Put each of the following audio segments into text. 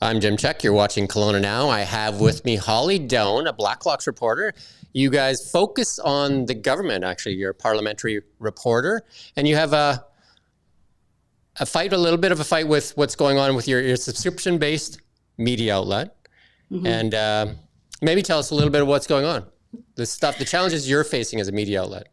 I'm Jim Csek. You're watching Kelowna Now. I have with me Holly Doan, a Blacklock reporter. You guys focus on the government, actually. You're a parliamentary reporter, and you have a little bit of a fight with what's going on with your subscription-based media outlet. Mm-hmm. And maybe tell us a little bit of what's going on. The challenges you're facing as a media outlet.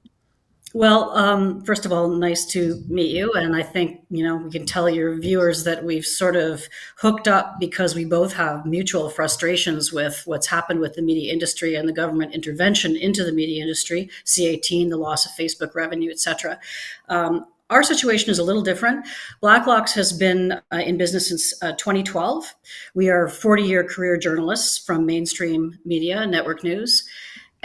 Well, first of all, nice to meet you. And I think, we can tell your viewers that we've sort of hooked up because we both have mutual frustrations with what's happened with the media industry and the government intervention into the media industry, C-18, the loss of Facebook revenue, et cetera. Our situation is a little different. Blacklock has been in business since 2012. We are 40-year career journalists from mainstream media, network news.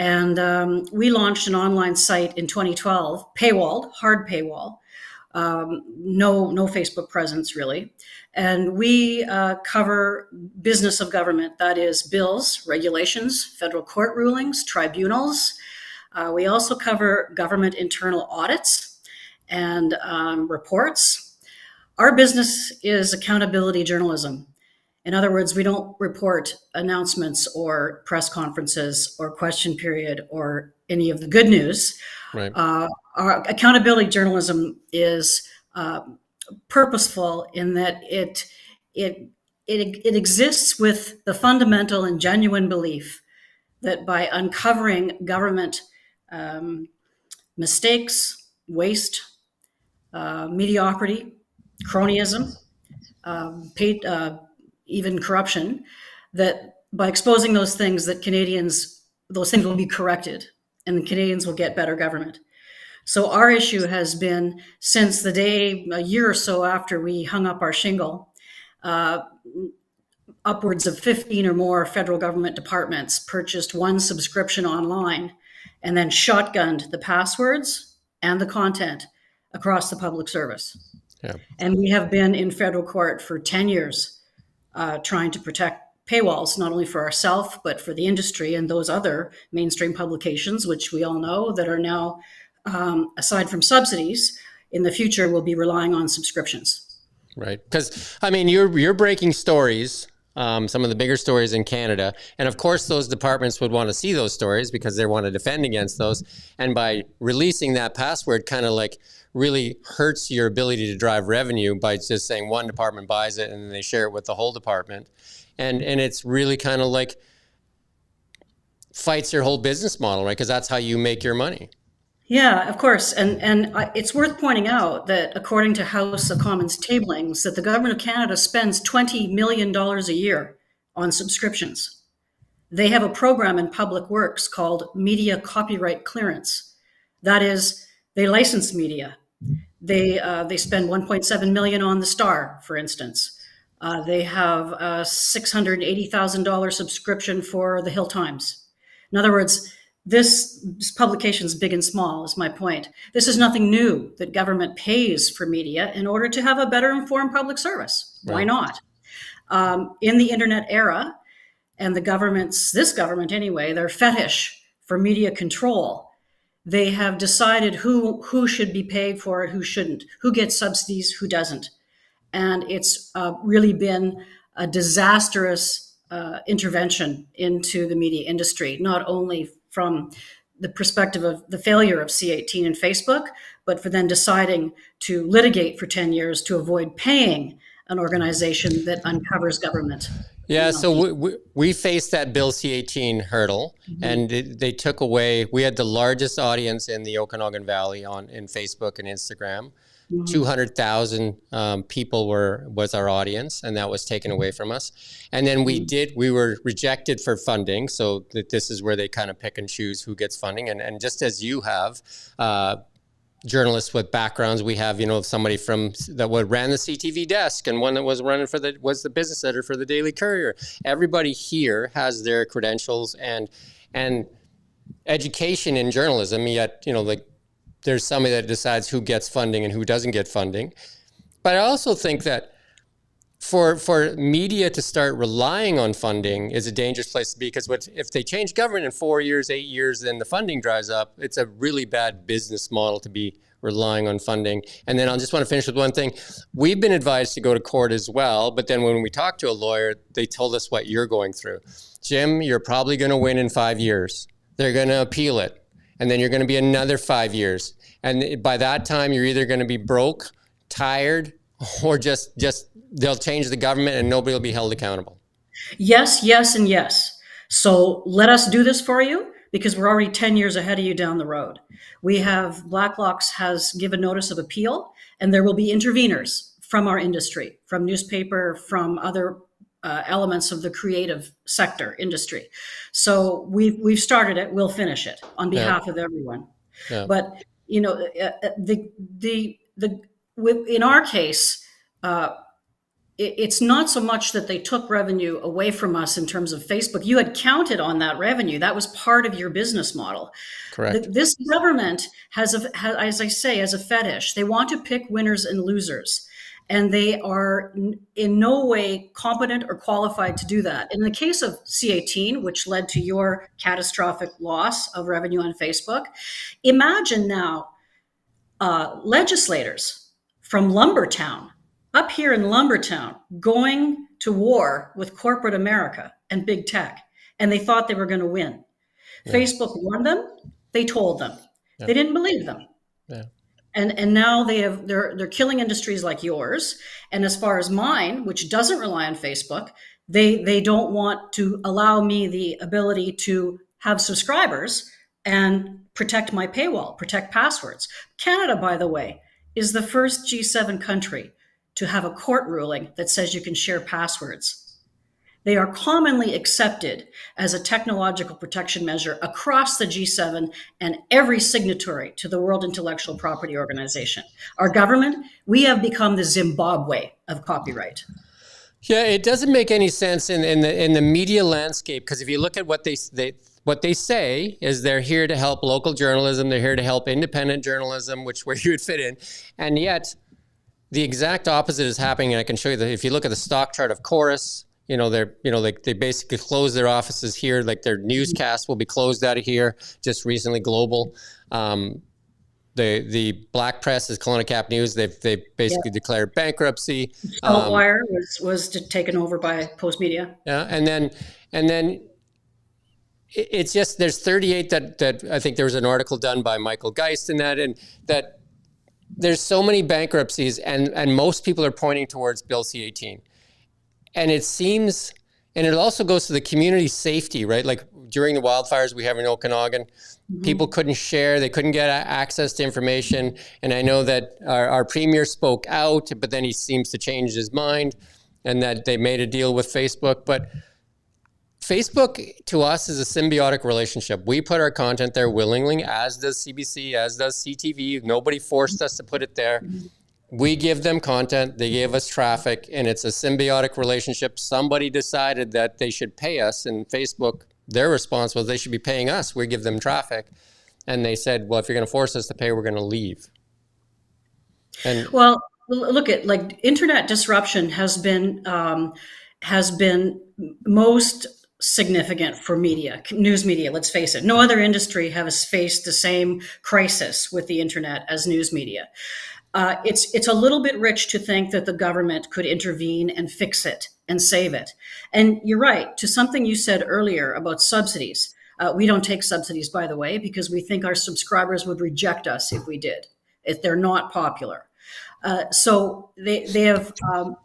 And we launched an online site in 2012, paywalled, hard paywall, no Facebook presence really. And we cover business of government, that is bills, regulations, federal court rulings, tribunals. We also cover government internal audits and reports. Our business is accountability journalism. In other words, we don't report announcements or press conferences or question period or any of the good news. Right. Our accountability journalism is purposeful in that it exists with the fundamental and genuine belief that by uncovering government mistakes, waste, mediocrity, cronyism, even corruption, that by exposing those things those things will be corrected and the Canadians will get better government. So our issue has been since the day, a year or so after we hung up our shingle, upwards of 15 or more federal government departments purchased one subscription online and then shotgunned the passwords and the content across the public service. Yeah. And we have been in federal court for 10 years trying to protect paywalls, not only for ourselves, but for the industry and those other mainstream publications, which we all know that are now, aside from subsidies, in the future will be relying on subscriptions. Right. Because, you're breaking stories, some of the bigger stories in Canada. And of course, those departments would want to see those stories because they want to defend against those. And by releasing that password kind of really hurts your ability to drive revenue by just saying one department buys it and then they share it with the whole department. And it's really kind of fights your whole business model, right? Because that's how you make your money. Yeah, of course. And it's worth pointing out that according to House of Commons tablings, that the government of Canada spends $20 million a year on subscriptions. They have a program in Public Works called Media Copyright Clearance. That is, they license media. They spend $1.7 million on the Star, for instance. They have a $680,000 subscription for the Hill Times. In other words, this publication is big and small, is my point. This is nothing new that government pays for media in order to have a better informed public service. Right. Why not? In the internet era, and this government anyway, their fetish for media control, they have decided who should be paid for it, who shouldn't, who gets subsidies, who doesn't. And it's really been a disastrous intervention into the media industry, not only from the perspective of the failure of C-18 and Facebook, but for then deciding to litigate for 10 years to avoid paying an organization that uncovers government. Yeah, so we faced that Bill C-18 hurdle, mm-hmm. and they took away, we had the largest audience in the Okanagan Valley in Facebook and Instagram. Mm-hmm. 200,000 people was our audience, and that was taken away from us. And then we were rejected for funding, so this is where they kind of pick and choose who gets funding. And just as you have journalists with backgrounds, we have somebody that ran the CTV desk, and one that was was the business editor for the Daily Courier. Everybody here has their credentials and education in journalism, yet there's somebody that decides who gets funding and who doesn't get funding. But I also think that for media to start relying on funding is a dangerous place to be, because if they change government in 4 years, 8 years, then the funding dries up. It's a really bad business model to be relying on funding. And then I'll just want to finish with one thing. We've been advised to go to court as well, but then when we talked to a lawyer, they told us what you're going through. Jim, you're probably going to win in 5 years. They're going to appeal it. And then you're going to be another 5 years. And by that time, you're either going to be broke, tired, or just they'll change the government and nobody will be held accountable. Yes, yes, and yes. So let us do this for you, because we're already 10 years ahead of you down the road. We have, Blacklock has given notice of appeal, and there will be interveners from our industry, from newspaper, from other elements of the creative sector industry. So we've started it, we'll finish it on behalf of everyone. Yeah. But, you know, in our case, it's not so much that they took revenue away from us in terms of Facebook. You had counted on that revenue. That was part of your business model. Correct. This government has, as I say, has a fetish. They want to pick winners and losers, and they are in no way competent or qualified to do that. In the case of C18, which led to your catastrophic loss of revenue on Facebook, imagine now legislators from Lumbertown, up here in Lumbertown, going to war with corporate America and big tech, and they thought they were going to win. Yeah. Facebook warned them. They told them. Yeah. They didn't believe them. Yeah. And now they're killing industries like yours. And as far as mine, which doesn't rely on Facebook, they don't want to allow me the ability to have subscribers and protect my paywall, protect passwords. Canada, by the way, is the first G7 country to have a court ruling that says you can share passwords. They are commonly accepted as a technological protection measure across the G7 and every signatory to the World Intellectual Property Organization. Our government, we have become the Zimbabwe of copyright. Yeah, it doesn't make any sense in the media landscape, because if you look at what they say is they're here to help local journalism, they're here to help independent journalism, where you would fit in, and yet the exact opposite is happening. And I can show you that if you look at the stock chart of Chorus, they basically close their offices here. Like their newscast will be closed out of here. Just recently, Global, the Black Press is Kelowna Cap News. They've basically declared bankruptcy. Saltwire was taken over by Postmedia. Yeah, and then it's just there's 38 that I think there was an article done by Michael Geist in that, and that there's so many bankruptcies, and most people are pointing towards Bill C-18. And it seems, and it also goes to the community safety, right? Like during the wildfires we have in Okanagan, people couldn't share, they couldn't get access to information. And I know that our premier spoke out, but then he seems to change his mind, and that they made a deal with Facebook. But Facebook to us is a symbiotic relationship. We put our content there willingly, as does CBC, as does CTV. Nobody forced us to put it there. We give them content, they gave us traffic, and it's a symbiotic relationship. Somebody decided that they should pay us, and Facebook, their response was they should be paying us. We give them traffic. And they said, well, if you're going to force us to pay, we're going to leave. And well, look at like internet disruption has been most significant for media, news media, let's face it. No other industry has faced the same crisis with the internet as news media. It's a little bit rich to think that the government could intervene and fix it and save it. And you're right, to something you said earlier about subsidies. We don't take subsidies, by the way, because we think our subscribers would reject us if we did, if they're not popular. So they have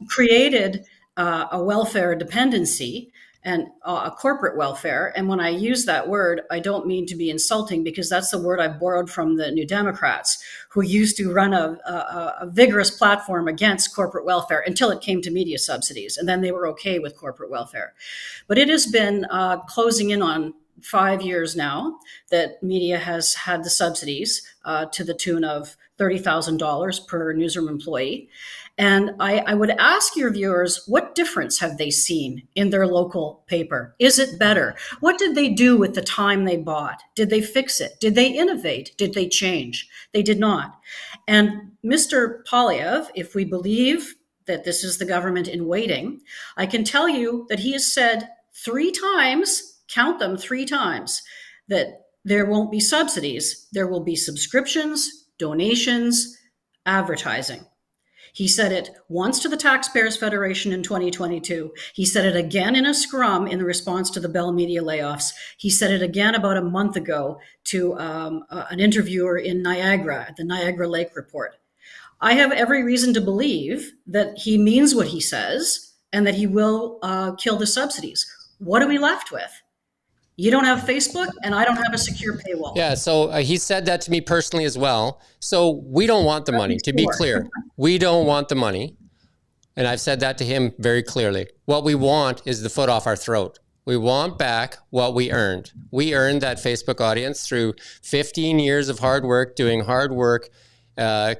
created a welfare dependency and a corporate welfare. And when I use that word, I don't mean to be insulting, because that's the word I borrowed from the New Democrats, who used to run a vigorous platform against corporate welfare until it came to media subsidies. And then they were okay with corporate welfare. But it has been closing in on 5 years now that media has had the subsidies to the tune of $30,000 per newsroom employee. And I would ask your viewers, what difference have they seen in their local paper? Is it better? What did they do with the time they bought? Did they fix it? Did they innovate? Did they change? They did not. And Mr. Polyev, if we believe that this is the government in waiting, I can tell you that he has said 3 times, count them 3 times, that there won't be subsidies. There will be subscriptions donations, advertising. He said it once to the Taxpayers Federation in 2022. He said it again in a scrum in the response to the Bell Media layoffs. He said it again about a month ago to an interviewer in Niagara, at the Niagara Lake Report. I have every reason to believe that he means what he says and that he will kill the subsidies. What are we left with? You don't have Facebook, and I don't have a secure paywall. Yeah, so he said that to me personally as well. So we don't want the money, to be clear. We don't want the money. And I've said that to him very clearly. What we want is the foot off our throat. We want back what we earned. We earned that Facebook audience through 15 years of hard work, doing hard work,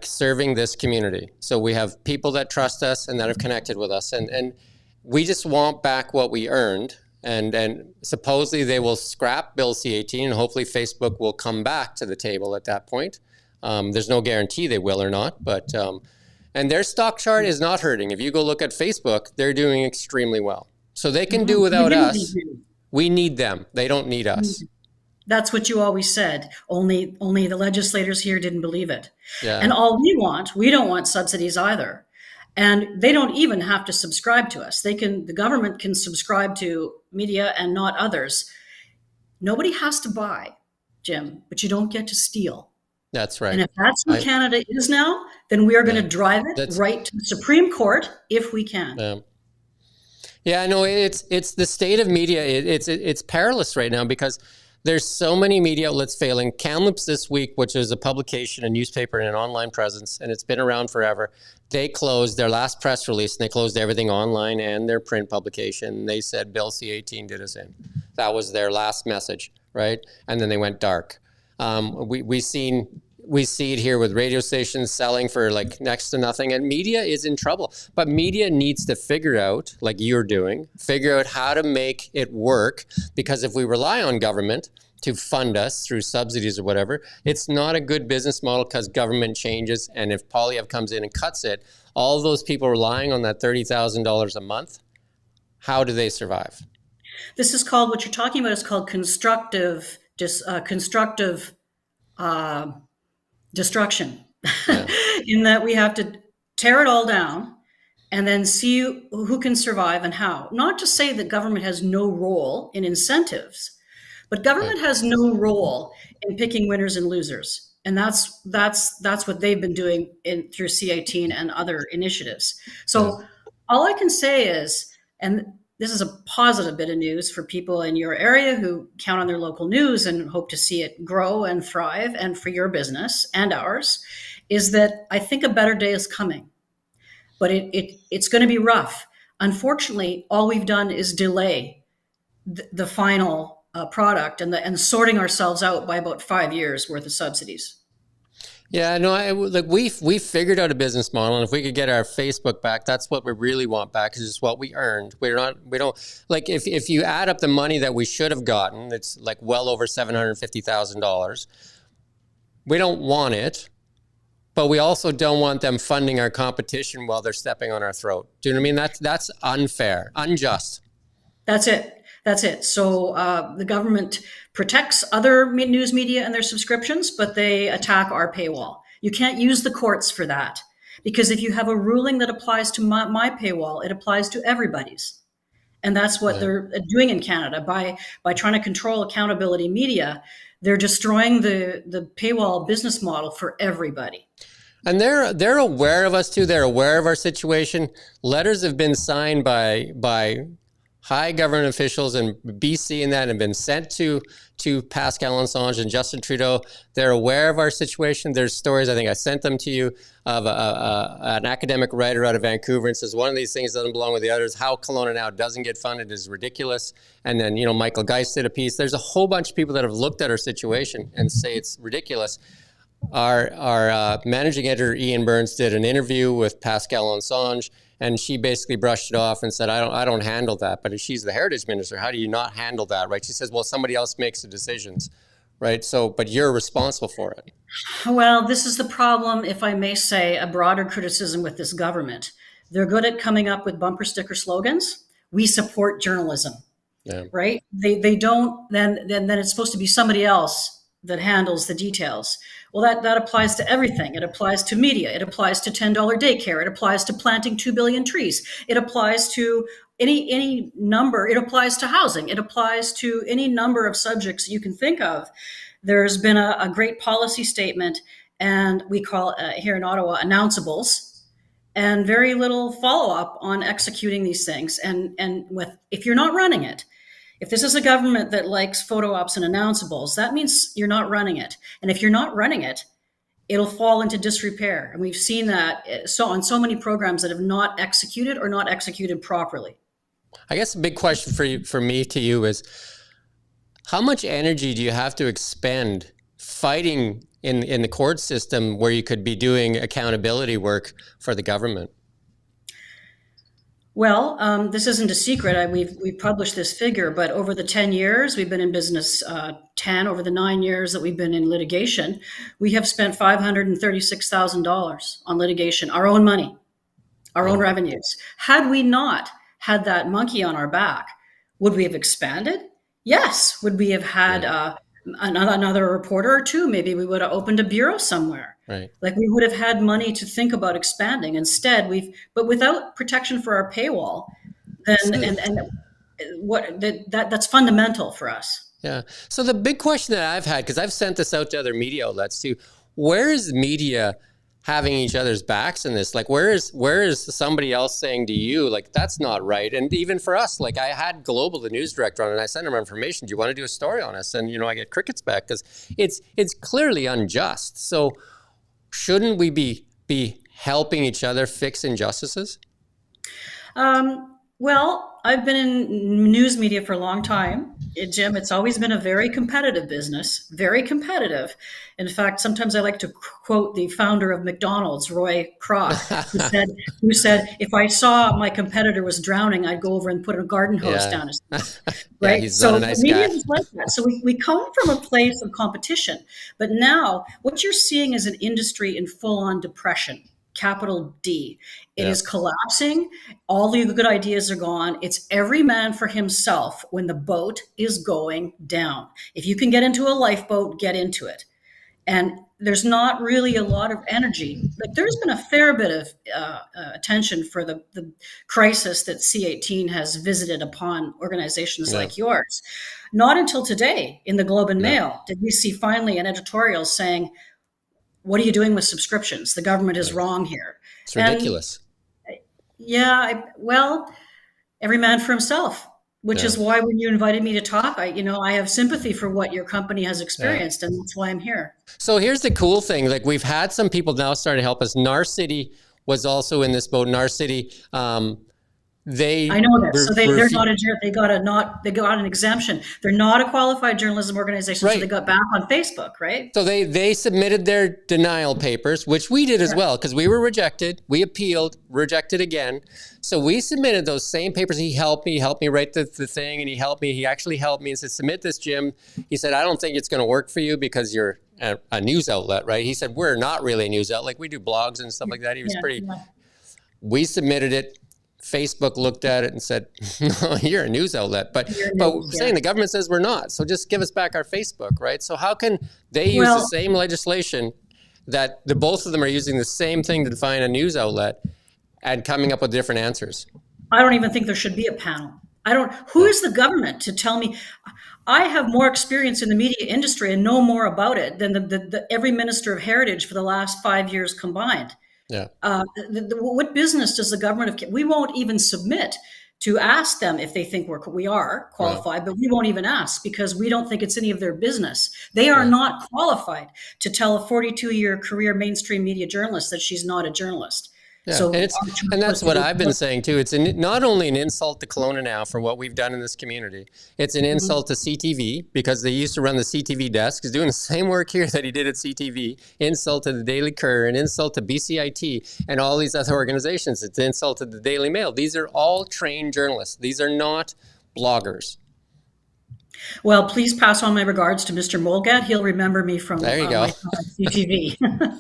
serving this community. So we have people that trust us and that have connected with us. And we just want back what we earned. And supposedly they will scrap Bill C-18 and hopefully Facebook will come back to the table at that point. There's no guarantee they will or not, but and their stock chart is not hurting. If you go look at Facebook, they're doing extremely well. So they can do without us. We need them. They don't need us. That's what you always said. Only the legislators here didn't believe it. Yeah. And all we don't want subsidies either. And they don't even have to subscribe to us. The government can subscribe to media and not others. Nobody has to buy, Jim, but you don't get to steal. That's right. And if that's what Canada is now, then we are going to drive it right to the Supreme Court if we can. Yeah, no, it's the state of media. It's perilous right now because there's so many media outlets failing. Kamloops this week, which is a publication, a newspaper, and an online presence, and it's been around forever. They closed their last press release, and they closed everything online and their print publication. They said Bill C-18 did us in. That was their last message, right? And then they went dark. We see it here with radio stations selling for like next to nothing, and media is in trouble. But media needs to figure out, like you're doing, figure out how to make it work. Because if we rely on government to fund us through subsidies or whatever, it's not a good business model because government changes. And if Polyev comes in and cuts it, all those people relying on that $30,000 a month, how do they survive? This is called, what you're talking about is called constructive destruction. Yeah. In that we have to tear it all down and then see who can survive and how. Not to say that government has no role in incentives, but government has no role in picking winners and losers. And that's what they've been doing through C-18 and other initiatives. So all I can say is, and this is a positive bit of news for people in your area who count on their local news and hope to see it grow and thrive, and for your business and ours, is that I think a better day is coming. But it's going to be rough. Unfortunately, all we've done is delay the final product and sorting ourselves out by about 5 years worth of subsidies. Yeah, no, we figured out a business model, and if we could get our Facebook back, that's what we really want back, because it's what we earned. We don't like if you add up the money that we should have gotten, it's like well over $750,000. We don't want it, but we also don't want them funding our competition while they're stepping on our throat. Do you know what I mean? That's unfair, unjust. That's it. So the government protects other news media and their subscriptions, but they attack our paywall. You can't use the courts for that, because if you have a ruling that applies to my paywall, it applies to everybody's. And that's what they're doing in Canada by trying to control accountability media. They're destroying the paywall business model for everybody. And they're aware of us too. They're aware of our situation. Letters have been signed by high government officials in BC and that have been sent to Pascal Assange and Justin Trudeau. They're aware of our situation. There's stories, I think I sent them to you, of an academic writer out of Vancouver, and says one of these things doesn't belong with the others. How Kelowna now doesn't get funded is ridiculous. And then, Michael Geist did a piece. There's a whole bunch of people that have looked at our situation and say it's ridiculous. Our managing editor, Ian Burns, did an interview with Pascal Assange, and she basically brushed it off and said, I don't handle that. But if she's the heritage minister, how do you not handle that, right? She says, well, somebody else makes the decisions, right? So, but you're responsible for it. Well, this is the problem, if I may say, a broader criticism with this government. They're good at coming up with bumper sticker slogans. We support journalism, right? They don't, then it's supposed to be somebody else that handles the details. Well, that applies to everything. It applies to media. It applies to $10 daycare. It applies to planting 2 billion trees. It applies to any number. It applies to housing. It applies to any number of subjects you can think of. There's been a great policy statement, and we call here in Ottawa announceables, and very little follow-up on executing these things. And if you're not running it, if this is a government that likes photo ops and announceables, that means you're not running it. And if you're not running it, it'll fall into disrepair. And we've seen that on so many programs that have not executed or not executed properly. I guess a big question for me to you is, how much energy do you have to expend fighting in the court system where you could be doing accountability work for the government? Well, this isn't a secret. We've published this figure, but over the 10 years we've been in business, 10 over the 9 years that we've been in litigation, we have spent $536,000 on litigation, our own money, our own revenues. Had we not had that monkey on our back, would we have expanded? Yes. Would we have had another reporter or two? Maybe we would have opened a bureau somewhere. Right. Like we would have had money to think about expanding. Instead, but without protection for our paywall, then that's fundamental for us. Yeah. So the big question that I've had, because I've sent this out to other media outlets too, where is media having each other's backs in this? Like, where is somebody else saying to you, like, that's not right? And even for us, like, I had Global, the news director, on, and I sent him information. Do you want to do a story on us? And, I get crickets back because it's clearly unjust. So shouldn't we be helping each other fix injustices? Well, I've been in news media for a long time, Jim. It's always been a very competitive business, very competitive. In fact, sometimes I like to quote the founder of McDonald's, Roy Kroc, who said, if I saw my competitor was drowning, I'd go over and put a garden hose down his throat. Right? He's not a nice guy. Media is like that. So we come from a place of competition. But now what you're seeing is an industry in full-on depression. Capital D. It is collapsing. All the good ideas are gone. It's every man for himself when the boat is going down. If you can get into a lifeboat, get into it. And there's not really a lot of energy. Like there's been a fair bit of attention for the crisis that C18 has visited upon organizations like yours. Not until today in the Globe and Mail did we see finally an editorial saying, what are you doing with subscriptions? The government is wrong here. It's ridiculous. Well, every man for himself, which is why when you invited me to talk, I have sympathy for what your company has experienced, and that's why I'm here. So here's the cool thing. Like we've had some people now starting to help us. Narcity was also in this boat. Narcity, I know this. So they're not they got an exemption. They're not a qualified journalism organization, so they got back on Facebook, right? So they submitted their denial papers, which we did as well, because we were rejected. We appealed, rejected again. So we submitted those same papers. He helped me write the thing, and he actually helped me and said, submit this, Jim. He said, I don't think it's going to work for you because you're a news outlet, right? He said, we're not really a news outlet. Like we do blogs and stuff like that. He was We submitted it. Facebook looked at it and said, no, you're a news outlet. But we're saying the government says we're not. So just give us back our Facebook, right? So how can they use the same legislation that both of them are using the same thing to define a news outlet and coming up with different answers? I don't even think there should be a panel. Who is the government to tell me? I have more experience in the media industry and know more about it than every minister of heritage for the last 5 years combined. Yeah. What business does the government have? We won't even submit to ask them if they think we are qualified, but we won't even ask because we don't think it's any of their business. They are not qualified to tell a 42-year career mainstream media journalist that she's not a journalist. Yeah. So and that's what I've been saying too. It's not only an insult to Kelowna now for what we've done in this community. It's an insult to CTV because they used to run the CTV desk. He's doing the same work here that he did at CTV. Insult to the Daily Courier, an insult to BCIT and all these other organizations. It's an insult to the Daily Mail. These are all trained journalists. These are not bloggers. Well, please pass on my regards to Mr. Molgat. He'll remember me from there you go. My time at CTV.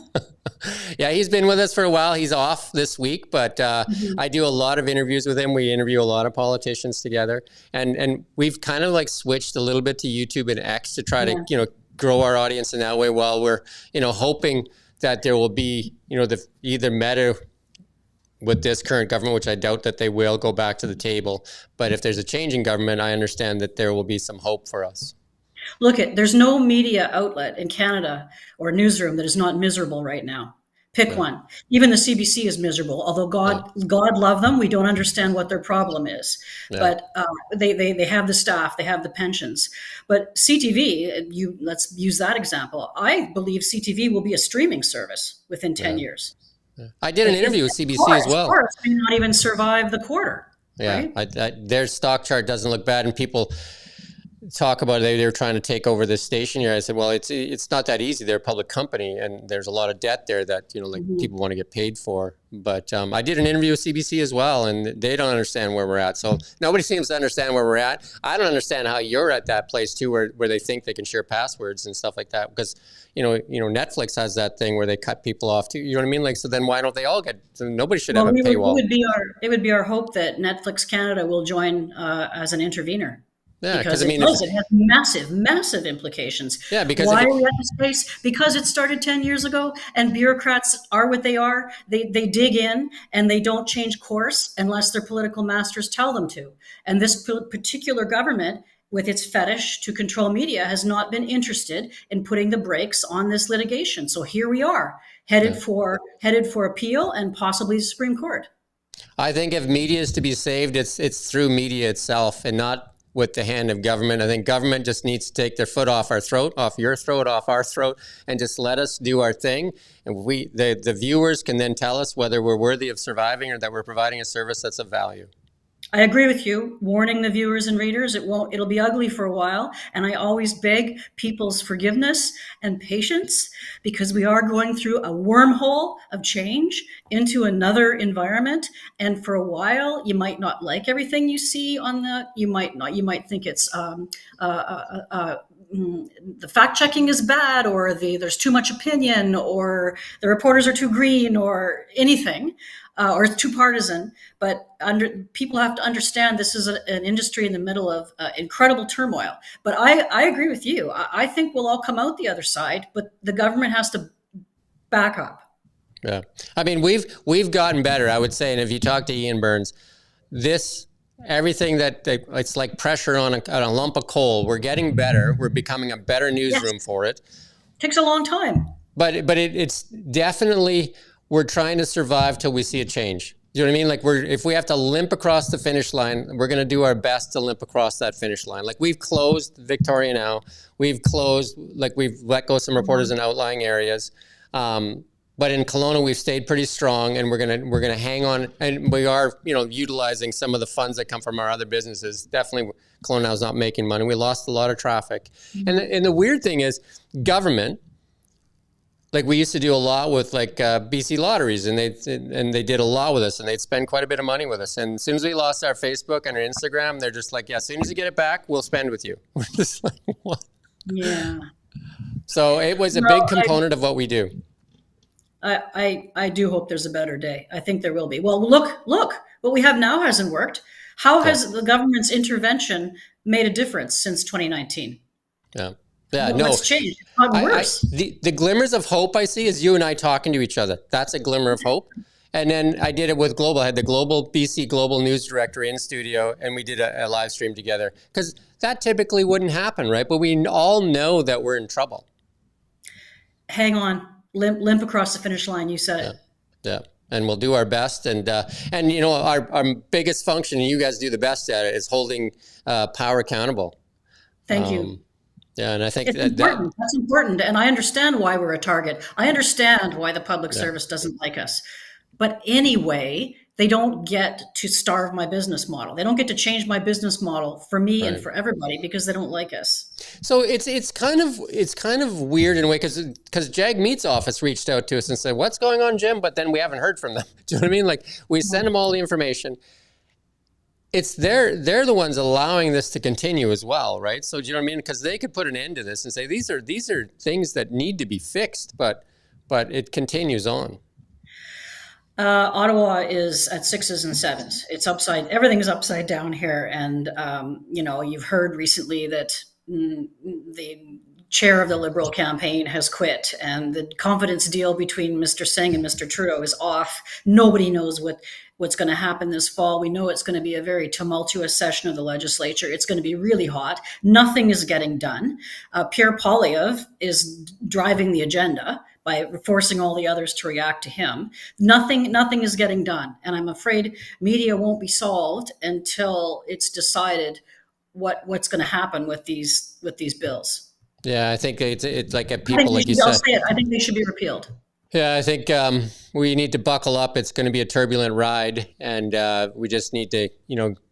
Yeah, he's been with us for a while. He's off this week, but I do a lot of interviews with him. We interview a lot of politicians together, and we've kind of like switched a little bit to YouTube and X to try to grow our audience in that way while we're, hoping that there will be, either meta with this current government, which I doubt that they will go back to the table. But if there's a change in government, I understand that there will be some hope for us. Look, there's no media outlet in Canada or newsroom that is not miserable right now. Pick one. Even the CBC is miserable. Although God love them, we don't understand what their problem is. But they have the staff, they have the pensions. But CTV, let's use that example. I believe CTV will be a streaming service within 10 years. I did an interview with CBC as well. It may not even survive the quarter. Yeah, right? Their stock chart doesn't look bad, and people talk about they were trying to take over this station here. I said, well, it's not that easy. They're a public company, and there's a lot of debt there that people want to get paid for. But I did an interview with CBC as well, and they don't understand where we're at. So nobody seems to understand where we're at. I don't understand how you're at that place too, where they think they can share passwords and stuff like that. Because Netflix has that thing where they cut people off too. You know what I mean? Like, so then why don't they all get? So nobody should have a paywall. It would be our hope that Netflix Canada will join as an intervener. Yeah, because it has massive implications. Yeah, because why are we at this place? Because it started 10 years ago, and bureaucrats are what they are. They dig in and they don't change course unless their political masters tell them to. And this particular government, with its fetish to control media, has not been interested in putting the brakes on this litigation. So here we are, headed for appeal and possibly the Supreme Court. I think if media is to be saved, it's through media itself and not with the hand of government. I think government just needs to take their foot off our throat, off your throat, off our throat, and just let us do our thing. And the viewers can then tell us whether we're worthy of surviving or that we're providing a service that's of value. I agree with you. Warning the viewers and readers, it'll be ugly for a while. And I always beg people's forgiveness and patience, because we are going through a wormhole of change into another environment. And for a while, you might not like everything you see you might think it's, the fact checking is bad, or there's too much opinion, or the reporters are too green, or anything. Or too partisan, but people have to understand this is an industry in the middle of incredible turmoil. But I agree with you. I think we'll all come out the other side, but the government has to back up. Yeah, I mean we've gotten better, I would say. And if you talk to Ian Burns, everything it's like pressure on a lump of coal. We're getting better. We're becoming a better newsroom for it. Takes a long time. But it's definitely. We're trying to survive till we see a change. Do you know what I mean? Like if we have to limp across the finish line, we're going to do our best to limp across that finish line. Like we've closed Victoria now. We've let go some reporters in outlying areas. But in Kelowna, we've stayed pretty strong, and we're gonna hang on. And we are, utilizing some of the funds that come from our other businesses. Definitely, Kelowna now is not making money. We lost a lot of traffic. And the weird thing is, government. Like we used to do a lot with BC Lotteries, and they did a lot with us, and they'd spend quite a bit of money with us. And as soon as we lost our Facebook and our Instagram, they're just like, yeah, as soon as you get it back, we'll spend with you. We're just like, what? Yeah. So it was a big component of what we do. I do hope there's a better day. I think there will be. Well, look, what we have now hasn't worked. How has the government's intervention made a difference since 2019? Yeah. Yeah, no. What's changed? It's gotten worse. The glimmers of hope I see is you and I talking to each other. That's a glimmer of hope. And then I did it with Global. I had the BC Global News Director in studio, and we did a live stream together. Because that typically wouldn't happen, right? But we all know that we're in trouble. Hang on. Limp across the finish line. You said it. Yeah. And we'll do our best. And our biggest function, and you guys do the best at it, is holding power accountable. Thank you. Yeah, and I think that's important. And I understand why we're a target. I understand why the public service doesn't like us. But anyway, they don't get to starve my business model. They don't get to change my business model for me and for everybody because they don't like us. So it's kind of weird in a way because Jag Meat's office reached out to us and said, "What's going on, Jim?" But then we haven't heard from them. Do you know what I mean? Like we send them all the information. It's they're the ones allowing this to continue as well, right? So do you know what I mean? Because they could put an end to this and say these are things that need to be fixed, but it continues on. Ottawa is at 6s and 7s. It's everything is upside down here, and you've heard recently that the chair of the Liberal campaign has quit, and the confidence deal between Mr. Singh and Mr. Trudeau is off. Nobody knows what's going to happen this fall. We know it's going to be a very tumultuous session of the legislature. It's going to be really hot. Nothing is getting done. Pierre Poilievre is driving the agenda by forcing all the others to react to him. Nothing is getting done. And I'm afraid media won't be solved until it's decided what's going to happen with these bills. Yeah, I think it's like people, like you said. I'll say it. I think they should be repealed. Yeah, I think we need to buckle up. It's going to be a turbulent ride, and we just need to,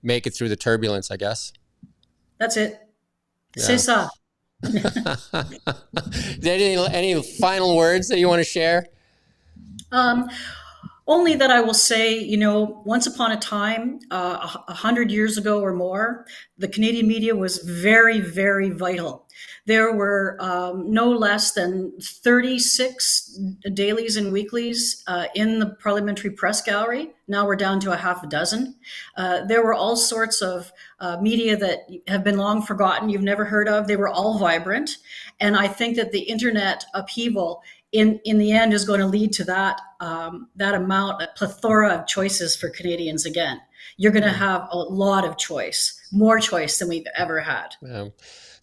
make it through the turbulence, I guess. That's it. Yeah. C'est ça. Any final words that you want to share? Only that I will say, once upon a time, 100 years ago or more, the Canadian media was very, very vital. There were no less than 36 dailies and weeklies in the parliamentary press gallery. Now we're down to a half a dozen. There were all sorts of media that have been long forgotten, you've never heard of. They were all vibrant. And I think that the internet upheaval in the end is going to lead to that amount, a plethora of choices for Canadians again. You're going to have a lot of choice, more choice than we've ever had. Yeah.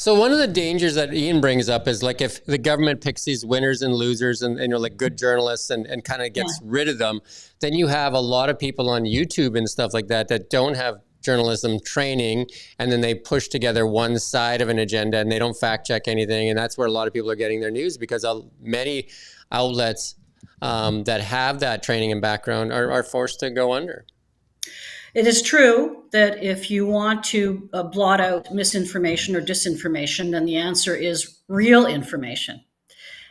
So one of the dangers that Ian brings up is like if the government picks these winners and losers and like good journalists and kind of gets rid of them, then you have a lot of people on YouTube and stuff like that don't have journalism training, and then they push together one side of an agenda and they don't fact check anything. And that's where a lot of people are getting their news, because many outlets that have that training and background are forced to go under. It is true that if you want to blot out misinformation or disinformation, then the answer is real information.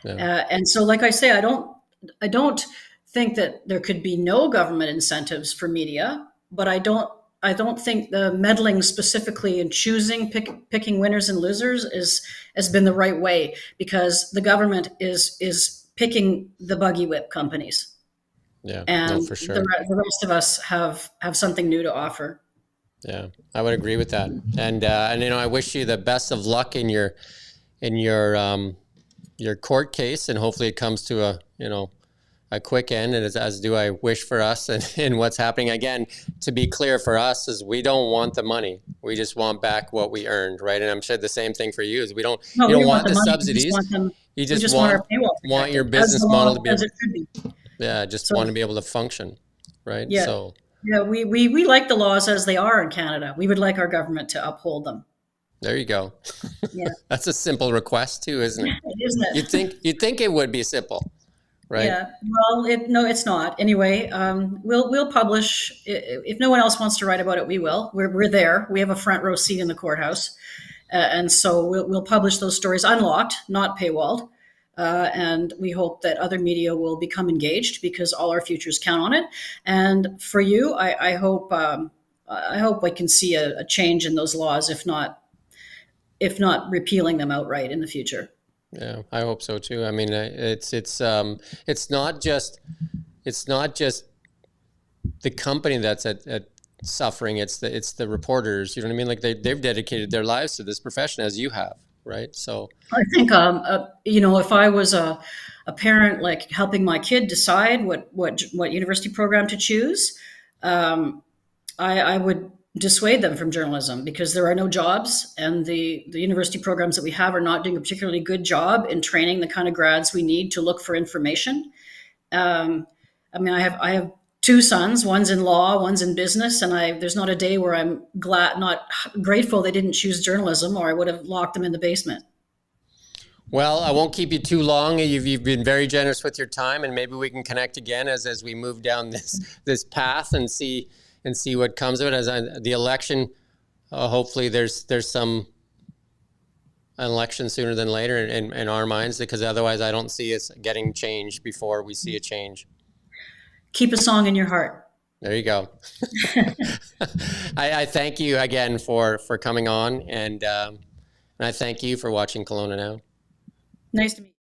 Yeah. And so, like I say, I don't think that there could be no government incentives for media, but I don't think the meddling specifically in picking winners and losers has been the right way, because the government is picking the buggy whip companies. Yeah, and no, for sure. The rest of us have something new to offer. Yeah, I would agree with that. And I wish you the best of luck in your court case, and hopefully it comes to a quick end, and as do I wish for us and what's happening. Again, to be clear for us, is we don't want the money. We just want back what we earned, right? And I'm sure the same thing for you is you don't want the subsidies. You just want your business model to be as it should be. Yeah, just want to be able to function, right? Yeah. So yeah, we like the laws as they are in Canada. We would like our government to uphold them. There you go. Yeah. That's a simple request too, isn't it? Isn't it? You'd think it would be simple. Right. Yeah. Well, it's not. Anyway, we'll publish. If no one else wants to write about it, we will. We're there. We have a front row seat in the courthouse, and so we'll publish those stories unlocked, not paywalled. And we hope that other media will become engaged, because all our futures count on it. And for you, I hope we can see a change in those laws, if not repealing them outright in the future. Yeah, I hope so too. I mean, it's not just the company that's at suffering. It's the reporters. You know what I mean? Like they've dedicated their lives to this profession, as you have, right? So I think if I was a parent, like helping my kid decide what university program to choose, I would dissuade them from journalism, because there are no jobs, and the university programs that we have are not doing a particularly good job in training the kind of grads we need to look for information. I have two sons, one's in law, one's in business, and there's not a day where I'm not grateful they didn't choose journalism, or I would have locked them in the basement. Well, I won't keep you too long. You've been very generous with your time, and maybe we can connect again as we move down this path and see what comes of it. As the election, hopefully there's some election sooner than later in our minds, because otherwise I don't see us getting change before we see a change. Keep a song in your heart. There you go. I thank you again for coming on, and I thank you for watching Kelowna Now. Nice to meet you.